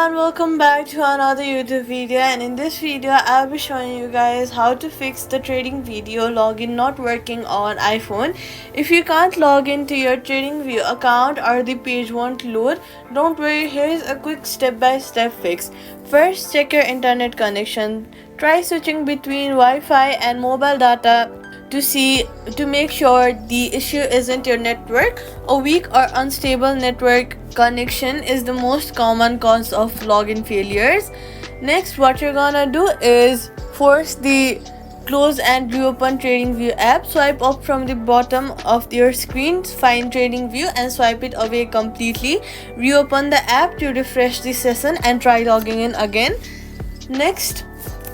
everyone, welcome back to another YouTube video, and in this video I'll be showing you guys how to fix the TradingView login not working on iPhone. If you can't log into your TradingView account or the page won't load, don't worry, here is a quick step-by-step fix. First, check your internet connection. Try switching between Wi-Fi and mobile data to make sure the issue isn't your network. A weak or unstable network connection is the most common cause of login failures. Next, what you're gonna do is force the close and reopen TradingView app. Swipe up from the bottom of your screen, find TradingView and swipe it away completely. Reopen the app to refresh the session and try logging in again. Next,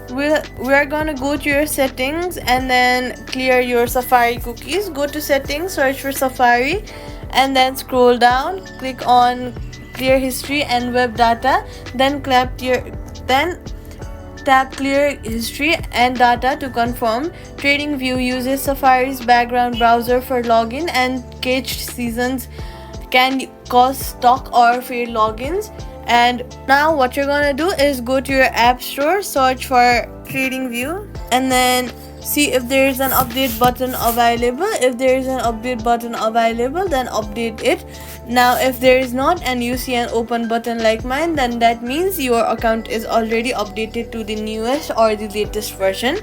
we're gonna go to your settings and then clear your Safari cookies. Go to settings, search for Safari, and then scroll down, click on clear history and web data, then tap clear history and data to confirm. TradingView uses Safari's background browser for login, and cached seasons can cause stuck or failed logins. And now what you're gonna do is go to your app store, search for TradingView, and then see if there is an update button available. If there is an update button available, then update it. Now if there is not and you see an open button like mine, then that means your account is already updated to the newest or the latest version.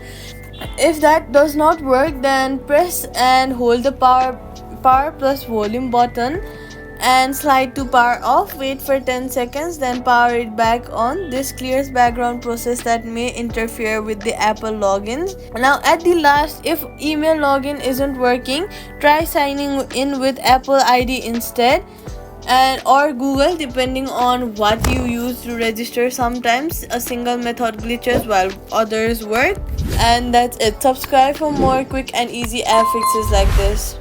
If that does not work, then press and hold the power plus volume button and slide to power off. Wait for 10 seconds, then power it back on. This clears background process that may interfere with the Apple logins. Now at the last, if email login isn't working, try signing in with Apple ID instead, or Google, depending on what you use to register. Sometimes a single method glitches while others work. And that's it. Subscribe for more quick and easy app fixes like this.